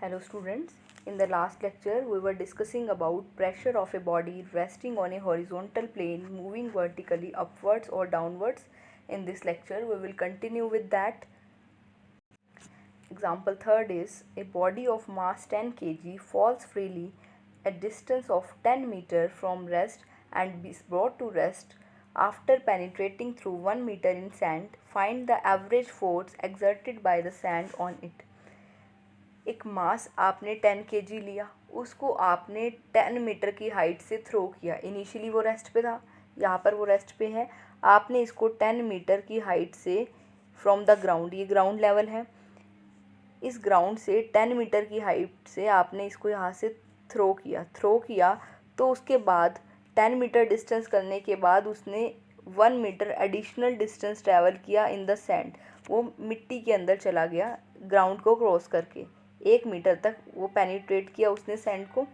Hello students, in the last lecture we were discussing about pressure of a body resting on a horizontal plane moving vertically upwards or downwards. In this lecture we will continue with that. Example third is a body of mass 10 kg falls freely a distance of 10 meter from rest and is brought to rest after penetrating through 1 meter in sand. Find the average force exerted by the sand on it. एक मास आपने 10 kg लिया, उसको आपने 10 metre की height से throw किया. Initially वो rest पे था, यहाँ पर वो रेस्ट पे है. आपने इसको 10 मीटर की हाइट से फ्रॉम द ग्राउंड, ये ग्राउंड लेवल है, इस ग्राउंड से 10 मीटर की हाइट से आपने इसको यहाँ से थ्रो किया तो उसके बाद 10 मीटर डिस्टेंस करने के बाद उसने 1 मीटर एडिशनल डिस्टेंस ट्रैवल किया इन द सैंड. वो मिट्टी के अंदर चला गया ग्राउंड को क्रॉस करके, 1 मीटर तक वो पेनिट्रेट किया उसने सैंड को.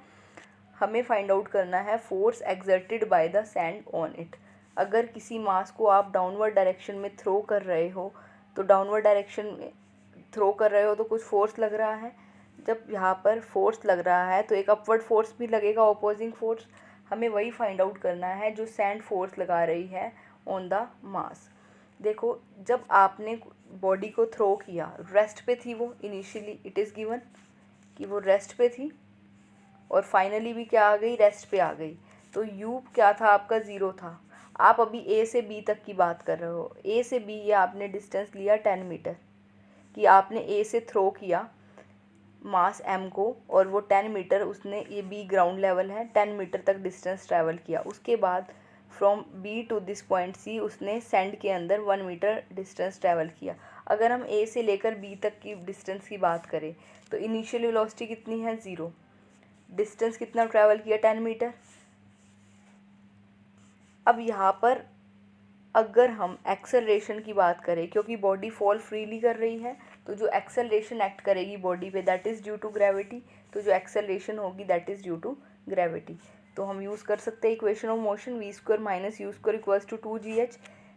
हमें फाइंड आउट करना है force exerted by the sand on it. अगर किसी मास को आप डाउनवर्ड डायरेक्शन में थ्रो कर रहे हो तो डाउनवर्ड डायरेक्शन में थ्रो कर रहे हो तो कुछ फोर्स लग रहा है. जब यहाँ पर फोर्स लग रहा है तो एक अपवर्ड फोर्स भी लगेगा, ऑपोजिंग फोर्स. हमें वही फाइंड आउट करना है जो सैंड फोर्स लगा रही है ऑन द मास. देखो, जब आपने बॉडी को थ्रो किया, रेस्ट पे थी वो इनिशियली, इट इज़ गिवन कि वो रेस्ट पे थी और फाइनली भी क्या आ गई, रेस्ट पे आ गई. तो यू क्या था आपका, ज़ीरो था. आप अभी ए से बी तक की बात कर रहे हो. ए से बी ये आपने डिस्टेंस लिया 10 मीटर कि आपने ए से थ्रो किया मास एम को और वो 10 मीटर उसने, ये बी ग्राउंड लेवल है, 10 मीटर तक डिस्टेंस ट्रैवल किया. उसके बाद from B to this point C उसने सैंड के अंदर 1 मीटर डिस्टेंस ट्रैवल किया. अगर हम ए से लेकर बी तक की डिस्टेंस की बात करें तो इनिशियल वेलोसिटी कितनी है, ज़ीरो. डिस्टेंस कितना ट्रैवल किया, 10 मीटर. अब यहाँ पर अगर हम एक्सेलरेशन की बात करें, क्योंकि बॉडी फॉल फ्रीली कर रही है तो जो एक्सेलरेशन एक्ट करेगी बॉडी पे that is due to gravity. तो जो एक्सेलरेशन होगी that is due to gravity. तो हम यूज़ कर सकते हैं equation of motion v square minus u square equals to 2gh.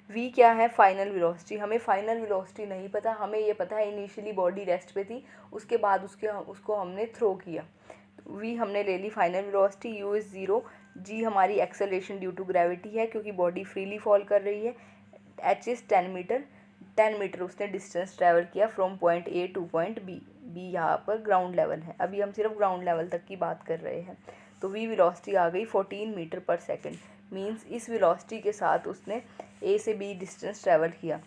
V क्या है, फाइनल वेलोसिटी. हमें फाइनल वेलोसिटी नहीं पता, हमें ये पता है इनिशियली बॉडी रेस्ट पे थी, उसके बाद उसको हमने थ्रो किया. वी हमने ले ली final velocity, U is zero, G हमारी एक्सेलरेशन ड्यू टू ग्रेविटी है क्योंकि बॉडी फ्रीली फॉल कर रही है. एच इज़ 10 मीटर, 10 मीटर उसने डिस्टेंस ट्रैवल किया from point A to point B. B यहाँ पर ग्राउंड लेवल है, अभी हम सिर्फ ग्राउंड लेवल तक की बात कर रहे हैं. तो वी वेलोसिटी आ गई 14 मीटर पर सेकेंड. मीन्स इस वेलोसिटी के साथ उसने ए से बी डिस्टेंस ट्रैवल किया.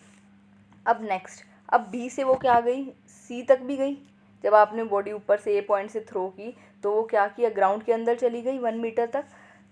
अब नेक्स्ट, अब बी से वो क्या गई, सी तक भी गई. जब आपने बॉडी ऊपर से ए पॉइंट से थ्रो की तो वो क्या किया, ग्राउंड के अंदर चली गई 1 मीटर तक.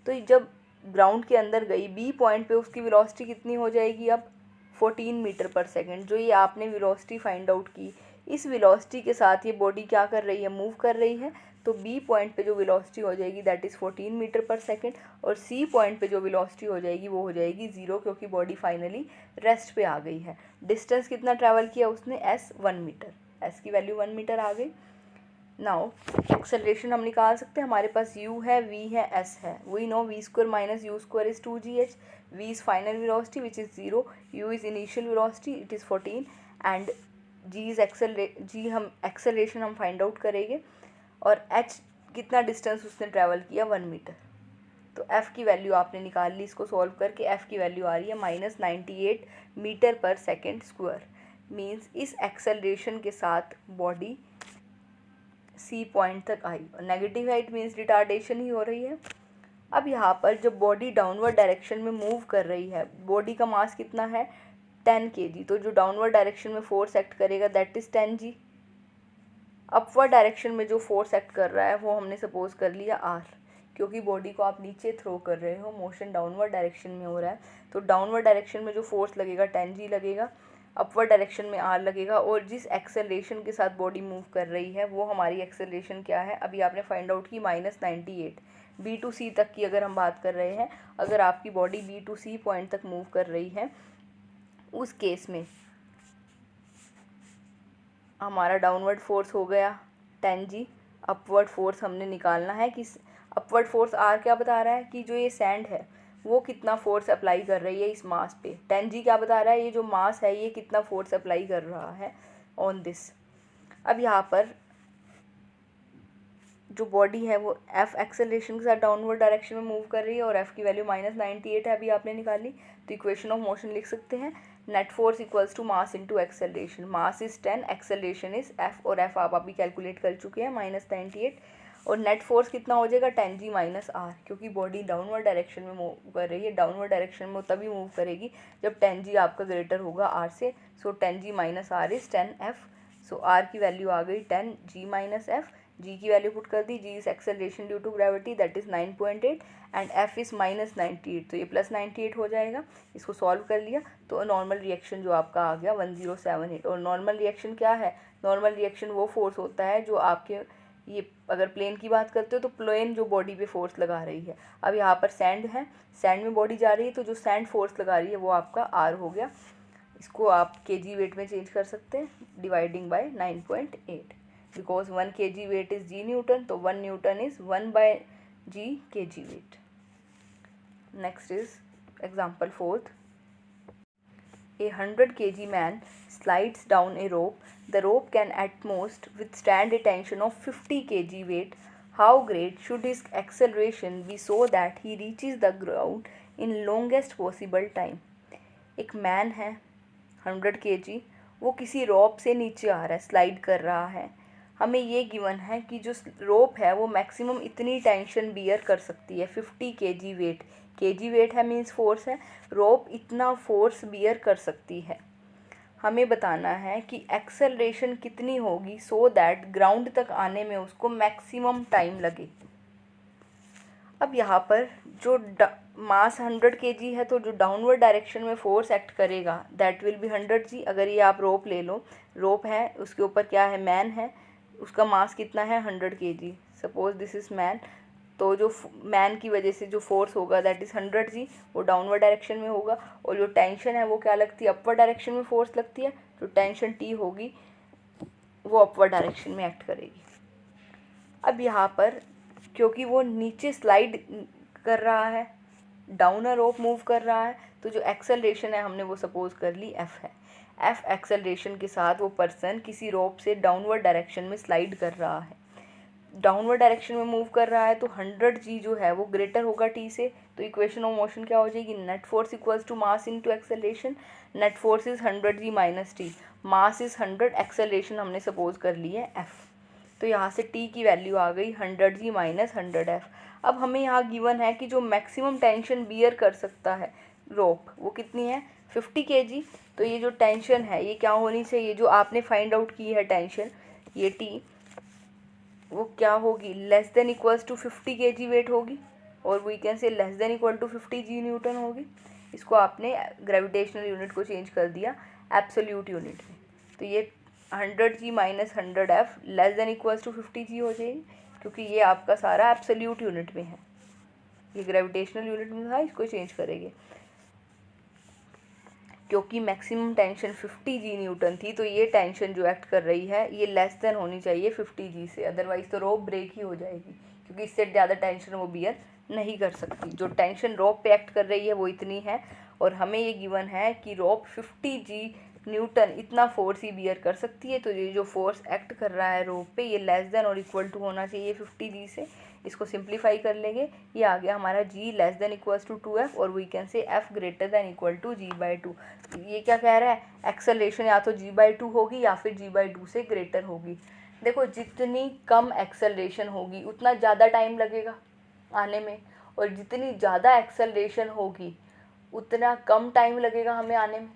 तो जब ग्राउंड के अंदर गई बी पॉइंट पे उसकी वेलोसिटी कितनी हो जाएगी, अब 14 मीटर पर सेकेंड. जो ये आपने वेलोसिटी फाइंड आउट की, इस वेलोसिटी के साथ ये बॉडी क्या कर रही है, मूव कर रही है. तो बी पॉइंट पे जो वेलोसिटी हो जाएगी दैट इज़ 14 मीटर पर सेकेंड और सी पॉइंट पे जो वेलोसिटी हो जाएगी वो हो जाएगी ज़ीरो, क्योंकि बॉडी फाइनली रेस्ट पे आ गई है. डिस्टेंस कितना ट्रैवल किया उसने, एस 1 मीटर, एस की वैल्यू 1 मीटर आ गई. नाउ एक्सेलरेशन हम निकाल सकते हैं, हमारे पास u है, v है, s है. We know v square minus u square is 2gh. v is final velocity which is zero, u is initial velocity it is 14 and g is हम एक्सेलरेशन हम फाइंड आउट करेंगे. और h कितना distance उसने travel किया, 1 metre. तो f की value आपने निकाल ली, इसको सॉल्व करके f की वैल्यू आ रही है -98 मीटर पर सेकेंड स्क्वायर. मीन्स इस एक्सेलरेशन के साथ बॉडी सी पॉइंट तक आई और नेगेटिव हाइट मीन्स रिटार्डेशन ही हो रही है. अब यहाँ पर जब बॉडी डाउनवर्ड डायरेक्शन में मूव कर रही है, बॉडी का मास कितना है, 10 kg. तो जो डाउनवर्ड डायरेक्शन में फोर्स एक्ट करेगा that is 10g. Upward direction में जो फोर्स एक्ट कर रहा है वो हमने सपोज कर लिया r, क्योंकि बॉडी को आप नीचे थ्रो कर रहे हो, मोशन डाउनवर्ड डायरेक्शन में हो रहा है. तो डाउनवर्ड डायरेक्शन में जो फोर्स लगेगा 10g लगेगा, अपवर्ड डायरेक्शन में r लगेगा. और जिस एक्सेलरेशन के साथ बॉडी मूव कर रही है वो हमारी एक्सेलरेशन क्या है, अभी आपने फाइंड आउट की -98. बी टू सी तक की अगर हम बात कर रहे हैं, अगर आपकी body B to C point तक मूव कर रही है, उस केस में हमारा डाउनवर्ड फोर्स हो गया 10g. अपवर्ड फोर्स हमने निकालना है कि अपवर्ड फोर्स r क्या बता रहा है कि जो ये सैंड है वो कितना फोर्स अप्लाई कर रही है इस मास पे. 10g क्या बता रहा है, ये जो मास है ये कितना फोर्स अप्लाई कर रहा है ऑन दिस. अब यहाँ पर जो बॉडी है वो एफ एक्सेलरेशन के साथ डाउनवर्ड डायरेक्शन में मूव कर रही है और एफ की वैल्यू -98 है, अभी आपने निकाली। तो इक्वेशन ऑफ मोशन लिख सकते हैं, net force equals to mass into acceleration. Mass is 10, acceleration is f, और एफ आप अभी कैलकुलेट कर चुके हैं -98, और नेट फोर्स कितना हो जाएगा 10g माइनस आर, क्योंकि बॉडी डाउनवर्ड डायरेक्शन में मूव कर रही है। डाउनवर्ड डायरेक्शन में तभी मूव करेगी जब 10g आपका ग्रेटर होगा आर से। So 10g minus R is 10f। So R की वैल्यू आ गई 10g माइनस एफ, जी की वैल्यू पुट कर दी, G is acceleration due to gravity that is 9.8 and F is -98, तो ये +98 हो जाएगा। इसको सॉल्व कर लिया तो नॉर्मल रिएक्शन जो आपका आ गया 1078। और नॉर्मल रिएक्शन क्या है? नॉर्मल रिएक्शन वो फोर्स होता है जो आपके, ये अगर प्लेन की बात करते हो तो प्लेन जो बॉडी पे फोर्स लगा रही है। अब यहाँ पर सैंड है, सैंड में बॉडी जा रही है, तो जो सैंड फोर्स लगा रही है वो आपका आर हो गया। इसको आप kg वेट में चेंज कर सकते हैं, dividing by 9.8, because 1 kg weight is g newton, तो 1 newton is 1/g kg weight. Next is example 4th। A 100 kg man slides down a rope. The rope can at most withstand a tension of 50 kg weight. How great should his acceleration be so that he reaches the ground in longest possible time? एक man है 100 kg, वो किसी रोप से नीचे आ रहा है, slide कर रहा है। हमें ये गिवन है कि जो रोप है वो मैक्सिमम इतनी टेंशन बियर कर सकती है, 50 kg वेट। kg वेट है मीन्स फोर्स है, रोप इतना फोर्स बियर कर सकती है। हमें बताना है कि एक्सेलरेशन कितनी होगी सो दैट ग्राउंड तक आने में उसको मैक्सिमम टाइम लगे। अब यहाँ पर जो मास 100 kg है, तो जो डाउनवर्ड डायरेक्शन में फोर्स एक्ट करेगा दैट विल बी 100g। अगर ये आप रोप ले लो, रोप है उसके ऊपर क्या है, मैन है, उसका मास कितना है 100 kg। Suppose this is man, तो जो मैन की वजह से जो फोर्स होगा दैट इज़ 100g, वो डाउनवर्ड डायरेक्शन में होगा। और जो टेंशन है वो क्या लगती है, अपवर्ड डायरेक्शन में फोर्स लगती है, जो टेंशन टी होगी वो अपवर्ड डायरेक्शन में एक्ट करेगी। अब यहाँ पर क्योंकि वो नीचे स्लाइड कर रहा है, डाउन अ रोप मूव कर रहा है, तो जो एक्सेलरेशन है हमने वो सपोज कर ली एफ है। एफ एक्सेलरेशन के साथ वो पर्सन किसी रोप से डाउनवर्ड डायरेक्शन में स्लाइड कर रहा है, डाउनवर्ड डायरेक्शन में मूव कर रहा है, तो 100g जो है वो ग्रेटर होगा टी से। तो इक्वेशन ऑफ मोशन क्या हो जाएगी, net force equals to mass into acceleration. Net force is 100g minus t, mass is 100, acceleration हमने सपोज कर ली है एफ। तो यहाँ से t की वैल्यू आ गई 100g माइनस 100f। अब हमें यहाँ गिवन है कि जो मैक्सिमम टेंशन बियर कर सकता है रोप वो कितनी है 50 kg। तो ये जो टेंशन है ये क्या होनी चाहिए, जो आपने फाइंड आउट की है टेंशन, ये t वो क्या होगी, less than equals to 50 kg weight होगी, और we can say less than equal to 50g newton होगी। इसको आपने ग्रेविटेशनल यूनिट को चेंज कर दिया एब्सोल्यूट यूनिट में, तो ये 100g minus 100f less than equals to 50g हो जाएगी, क्योंकि ये आपका सारा एब्सोल्यूट यूनिट में है, ये ग्रेविटेशनल यूनिट में था, इसको चेंज करेंगे। क्योंकि मैक्सिमम टेंशन 50g न्यूटन थी, तो ये टेंशन जो एक्ट कर रही है ये लेस देन होनी चाहिए 50g से, अदरवाइज तो रोप ब्रेक ही हो जाएगी, क्योंकि इससे ज़्यादा टेंशन वो बियर नहीं कर सकती। जो टेंशन रोप पे एक्ट कर रही है वो इतनी है, और हमें ये गिवन है कि रोप 50g न्यूटन इतना फोर्स ही बियर कर सकती है। तो ये जो फोर्स एक्ट कर रहा है रोप पे ये लेस देन और इक्वल टू होना चाहिए 50g से। इसको सिंप्लीफाई कर लेंगे, ये आ गया हमारा g less than equals to 2f, और we can say f greater than equal to g/2। ये क्या कह रहा है, एक्सेलरेशन या तो g/2 होगी या फिर g/2 से ग्रेटर होगी। देखो जितनी कम एक्सेलरेशन होगी उतना ज़्यादा टाइम लगेगा आने में, और जितनी ज़्यादा एक्सेलरेशन होगी उतना कम टाइम लगेगा हमें आने में,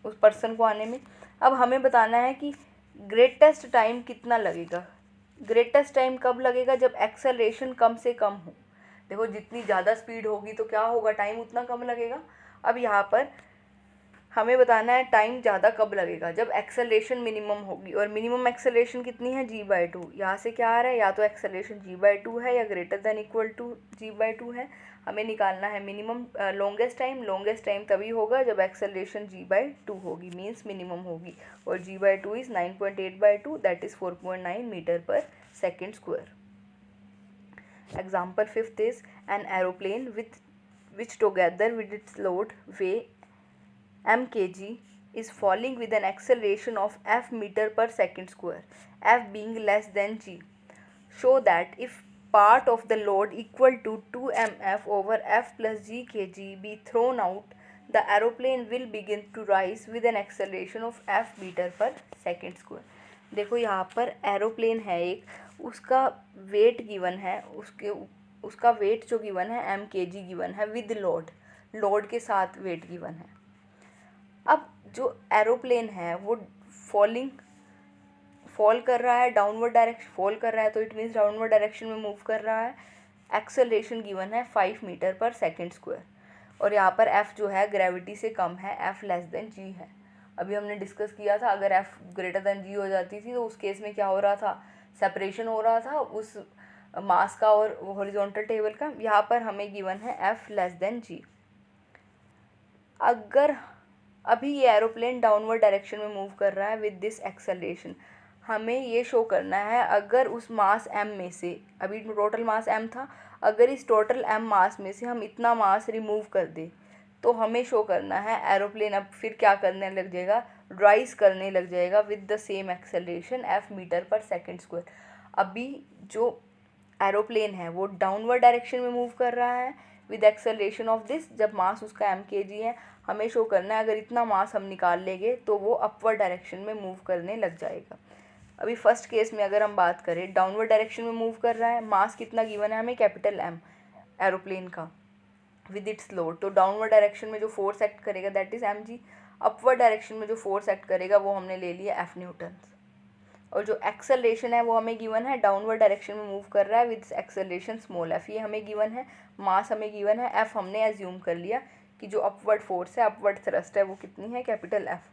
उस पर्सन को आने में। अब हमें बताना है कि ग्रेटेस्ट टाइम कितना लगेगा। ग्रेटेस्ट टाइम कब लगेगा, जब एक्सेलरेशन कम से कम हो। देखो जितनी ज़्यादा स्पीड होगी तो क्या होगा, टाइम उतना कम लगेगा। अब यहाँ पर हमें बताना है टाइम ज़्यादा कब लगेगा, जब एक्सेलरेशन मिनिमम होगी, और मिनिमम एक्सेलरेशन कितनी है g/2। यहाँ से क्या आ रहा है, या तो एक्सेलरेशन g/2 है या greater than equal to g/2 है। हमें निकालना है minimum longest time. Longest time तभी होगा जब एक्सेलरेशन g/2 होगी, मीन्स मिनिमम होगी, और g/2 is 9.8/2 that is 4.9 metre पर second square. Example 5th is an aeroplane which together with its load weigh mkg is falling with an acceleration of f meter per second square, f being less than g. Show that if part of the load equal to 2 mf over f plus g kg be thrown out, the aeroplane will begin to rise with an acceleration of f meter per second square. देखो यहाँ पर aeroplane है एक, उसका wait given है, उसका wait जो given है m kg गिवन है विद लोड के साथ वेट गिवन है. अब जो एरोप्लेन है वो फॉल कर रहा है, डाउनवर्ड डायरेक्शन फॉल कर रहा है, तो इट मीन्स डाउनवर्ड डायरेक्शन में मूव कर रहा है. एक्सेलरेशन गिवन है 5 मीटर पर सेकेंड स्क्वायर, और यहाँ पर f जो है ग्रेविटी से कम है, f लेस देन g है. अभी हमने डिस्कस किया था अगर f ग्रेटर देन g हो जाती थी तो उस केस में क्या हो रहा था, सेपरेशन हो रहा था उस मास का और हॉरिजॉन्टल टेबल का. यहाँ पर हमें गिवन है f लेस देन g. अगर अभी ये एरोप्लेन डाउनवर्ड डायरेक्शन में मूव कर रहा है विद दिस एक्सेलरेशन, हमें ये शो करना है अगर उस मास m में से, अभी टोटल मास m था, अगर इस टोटल m मास में से हम इतना मास रिमूव कर दें तो हमें शो करना है एरोप्लेन अब फिर क्या करने लग जाएगा, राइज करने लग जाएगा with the same acceleration f metre पर सेकेंड स्क्वायर. अभी जो एरोप्लेन है वो डाउनवर्ड डायरेक्शन में मूव कर रहा है विद एक्सेलरेशन ऑफ दिस, जब मास उसका m kg है. हमें शो करना है अगर इतना मास हम निकाल लेंगे तो वो अपवर्ड डायरेक्शन में मूव करने लग जाएगा. अभी फर्स्ट केस में अगर हम बात करें डाउनवर्ड डायरेक्शन में मूव कर रहा है, मास कितना गिवन है हमें, कैपिटल M एरोप्लेन का विद इट्स लोड, तो डाउनवर्ड डायरेक्शन में जो फोर्स एक्ट करेगा that is mg. Upward direction में जो फोर्स एक्ट करेगा वो हमने ले लिया f न्यूटन्स. और जो एक्सेलरेशन है वो हमें गिवन है, डाउनवर्ड डायरेक्शन में मूव कर रहा है विद एक्सेलरेशन स्मॉल f, ये हमें गिवन है. मास हमें गिवन है, f हमने एज्यूम कर लिया कि जो अपवर्ड फोर्स है, अपवर्ड थ्रस्ट है वो कितनी है, capital F.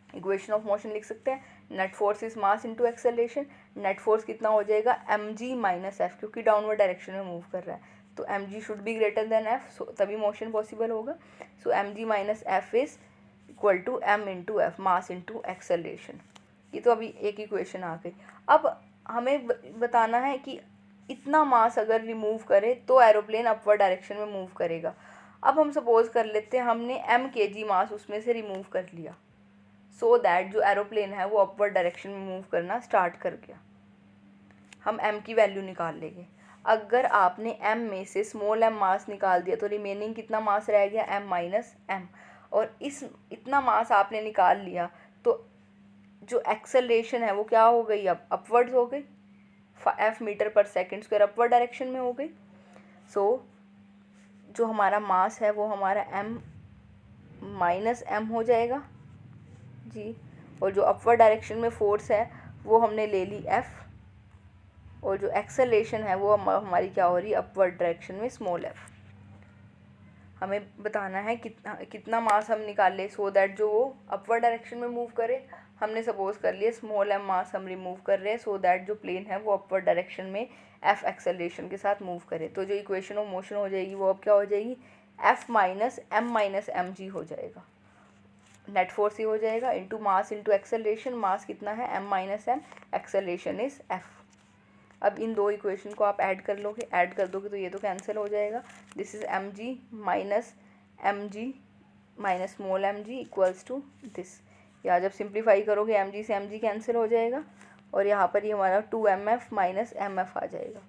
Equation of motion लिख सकते हैं, net force is mass into acceleration. Net force कितना हो जाएगा, mg माइनस f, क्योंकि डाउनवर्ड डायरेक्शन में मूव कर रहा है तो mg should be greater than f, so तभी मोशन पॉसिबल होगा. So mg minus f is equal to m into f, mass into acceleration. ये तो अभी एक इक्वेशन आ गई. अब हमें बताना है कि इतना मास अगर रिमूव करे तो एरोप्लेन अपवर्ड डायरेक्शन में मूव करेगा. अब हम सपोज कर लेते हैं हमने m kg मास उसमें से रिमूव कर लिया, सो दैट जो एरोप्लेन है वो अपवर्ड डायरेक्शन में मूव करना स्टार्ट कर गया. हम m की वैल्यू निकाल लेंगे. अगर आपने m में से स्मॉल m मास निकाल दिया तो रिमेनिंग कितना मास रह गया, m माइनस m. और इतना मास आपने निकाल लिया तो जो एक्सेलरेशन है वो क्या हो गई, अब अपवर्ड्स हो गई, f मीटर पर सेकेंड स्क्वायर अपवर्ड डायरेक्शन में हो गई. सो जो हमारा मास है वो हमारा m माइनस m हो जाएगा जी. और जो अपवर्ड डायरेक्शन में फोर्स है वो हमने ले ली f, और जो एक्सेलरेशन है वो हमारी क्या हो रही है, अपवर्ड डायरेक्शन में स्मॉल f. हमें बताना है कितना मास हम निकाले सो दैट जो वो अपवर्ड डायरेक्शन में मूव करे. हमने सपोज कर लिया स्मॉल m मास हम रिमूव कर रहे हैं सो दैट जो प्लेन है वो अपवर्ड डायरेक्शन में f एक्सेलरेशन के साथ मूव करे. तो जो इक्वेशन ऑफ मोशन हो जाएगी वो अब क्या हो जाएगी, f माइनस एम जी हो जाएगा. नेट फोर्स ही हो जाएगा into mass into acceleration. Mass कितना है, m minus m, acceleration is f. अब इन दो इक्वेशन को आप ऐड कर दोगे तो ये तो कैंसिल हो जाएगा. This is mg minus small mg equals to this. या जब सिंप्लीफाई करोगे mg से mg कैंसिल हो जाएगा और यहाँ पर ये हमारा 2mf माइनस mf आ जाएगा.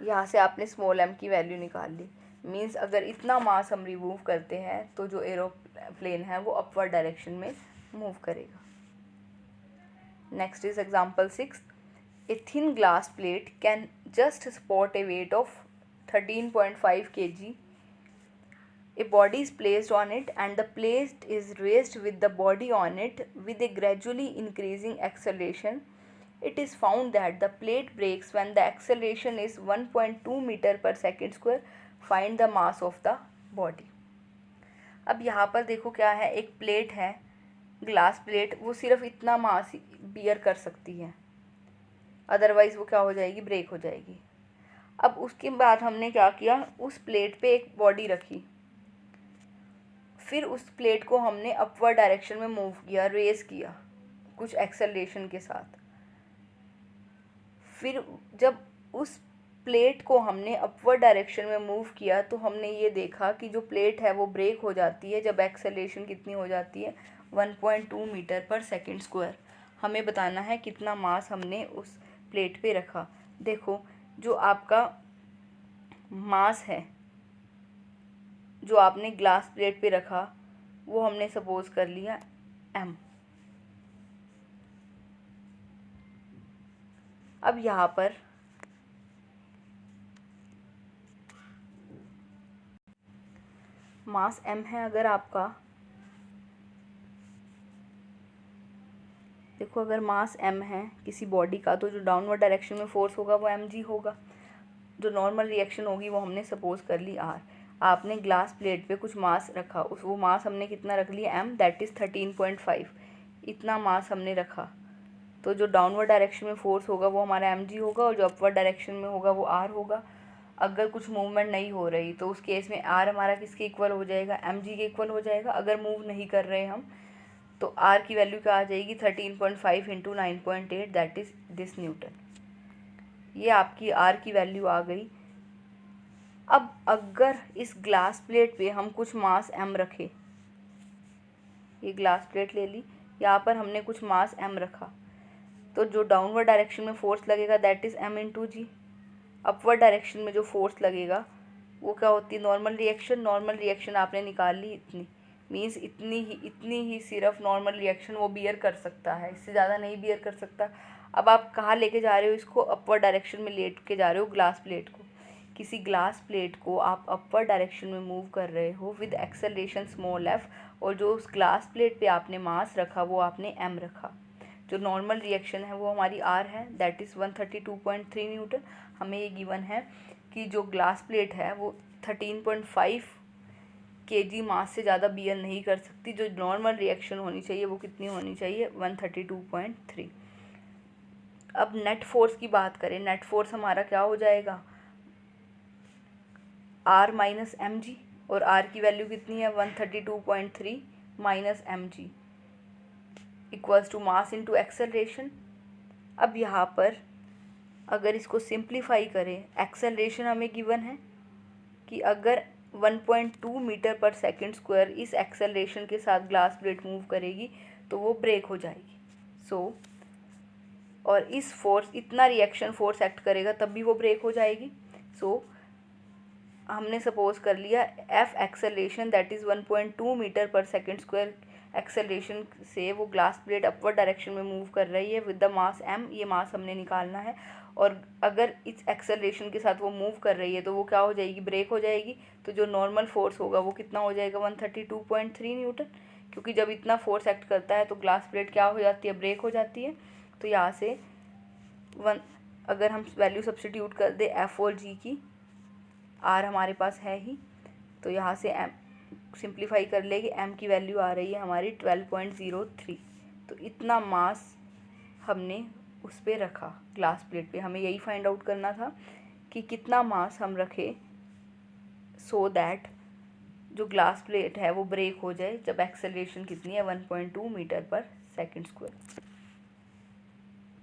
यहाँ से आपने स्मॉल m की वैल्यू निकाल ली. मीन्स अगर इतना मास हम रिमूव करते हैं तो जो एरोप्लेन है वो अपवर्ड डायरेक्शन में मूव करेगा. Next is example 6. A thin glass plate can just support a weight of 13.5 kg. A body is placed on it and the plate is raised with the body on it with a gradually increasing acceleration. It is found that the plate breaks when the acceleration is 1.2 meter per second square. Find the mass of the body. अब यहाँ पर देखो क्या है, एक plate है, glass plate, वो सिर्फ इतना मास बियर कर सकती है, अदरवाइज़ वो क्या हो जाएगी, ब्रेक हो जाएगी. अब उसके बाद हमने क्या किया, उस प्लेट पे एक बॉडी रखी, फिर उस प्लेट को हमने अपवर्ड डायरेक्शन में मूव किया, रेस किया कुछ एक्सेलरेशन के साथ. फिर जब उस प्लेट को हमने अपवर्ड डायरेक्शन में मूव किया तो हमने ये देखा कि जो प्लेट है वो ब्रेक हो जाती है जब एक्सेलरेशन कितनी हो जाती है, 1.2 मीटर पर सेकेंड स्क्वायर. हमें बताना है कितना मास हमने उस प्लेट पे रखा। देखो जो आपका मास है जो आपने ग्लास प्लेट पे रखा वो हमने सपोज कर लिया m। अब यहाँ पर मास m है अगर आपका, देखो अगर मास m है किसी बॉडी का तो जो डाउनवर्ड डायरेक्शन में फोर्स होगा वो mg होगा। जो नॉर्मल रिएक्शन होगी वो हमने सपोज कर ली r। आपने ग्लास प्लेट पे कुछ मास रखा, उस वो मास हमने कितना रख लिया m, दैट इज़ 13.5। इतना मास हमने रखा तो जो डाउनवर्ड डायरेक्शन में फोर्स होगा वो हमारा mg होगा और जो अपवर्ड डायरेक्शन में होगा वो r होगा। अगर कुछ मूवमेंट नहीं हो रही तो उस केस में r हमारा किसके इक्वल हो जाएगा, mg के इक्वल हो जाएगा। अगर मूव नहीं कर रहे हम तो r की वैल्यू क्या आ जाएगी, 13.5 into 9.8 that is this Newton. ये आपकी r की वैल्यू आ गई। अब अगर इस ग्लास प्लेट पे हम कुछ मास m रखें, ये ग्लास प्लेट ले ली, यहाँ पर हमने कुछ मास m रखा तो जो डाउनवर्ड डायरेक्शन में फोर्स लगेगा that is m into g. Upward direction में जो फोर्स लगेगा वो क्या होती है, नॉर्मल रिएक्शन। नॉर्मल रिएक्शन आपने निकाल ली इतनी, मीन्स इतनी ही सिर्फ नॉर्मल रिएक्शन वो बियर कर सकता है, इससे ज़्यादा नहीं बियर कर सकता। अब आप कहाँ लेके जा रहे हो इसको, अपवर्ड डायरेक्शन में लेट के जा रहे हो ग्लास प्लेट को। किसी ग्लास प्लेट को आप अपवर्ड डायरेक्शन में मूव कर रहे हो विद एक्सेलरेशन स्मॉल f, और जो उस ग्लास प्लेट पे आपने मास रखा वो आपने m रखा। जो नॉर्मल रिएक्शन है वो हमारी r है, दैट इज़ 132.3 न्यूटन। हमें ये गिवन है कि जो ग्लास प्लेट है वो 13.5 kg मास से ज़्यादा बियर नहीं कर सकती। जो नॉर्मल रिएक्शन होनी चाहिए वो कितनी होनी चाहिए, 132.3। अब नेट फोर्स की बात करें, नेट फोर्स हमारा क्या हो जाएगा, r माइनस एम जी, और r की वैल्यू कितनी है 132.3 minus m g equals to mass into acceleration. अब यहाँ पर अगर इसको सिंप्लीफाई करें, एक्सेलरेशन हमें गिवन है कि अगर 1.2 मीटर पर सेकंड स्क्वायर इस एक्सेलरेशन के साथ ग्लास प्लेट मूव करेगी तो वो ब्रेक हो जाएगी। और इस फोर्स, इतना रिएक्शन फोर्स एक्ट करेगा तब भी वो ब्रेक हो जाएगी। हमने सपोज कर लिया f acceleration that is 1.2 metre पर सेकंड स्क्वायर एक्सेलरेशन से वो ग्लास प्लेट अपवर्ड डायरेक्शन में मूव कर रही है विद द मास m। ये मास हमने निकालना है, और अगर इस एक्सेलरेशन के साथ वो मूव कर रही है तो वो क्या हो जाएगी, ब्रेक हो जाएगी। तो जो नॉर्मल फोर्स होगा वो कितना हो जाएगा, 132.3 न्यूटन, क्योंकि जब इतना फोर्स एक्ट करता है तो ग्लास प्लेट क्या हो जाती है, ब्रेक हो जाती है। तो यहाँ से अगर हम वैल्यू सब्स्टिट्यूट कर दे एफ और जी की, आर हमारे पास है ही, तो यहाँ से एम सिंप्लीफाई कर लेंगे, एम की वैल्यू आ रही है हमारी 12.03। तो इतना मास हमने उस पर रखा ग्लास प्लेट पे। हमें यही फाइंड आउट करना था कि कितना मास हम रखें सो दैट जो ग्लास प्लेट है वो ब्रेक हो जाए जब एक्सेलरेशन कितनी है, 1.2 मीटर पर सेकंड स्क्वायर।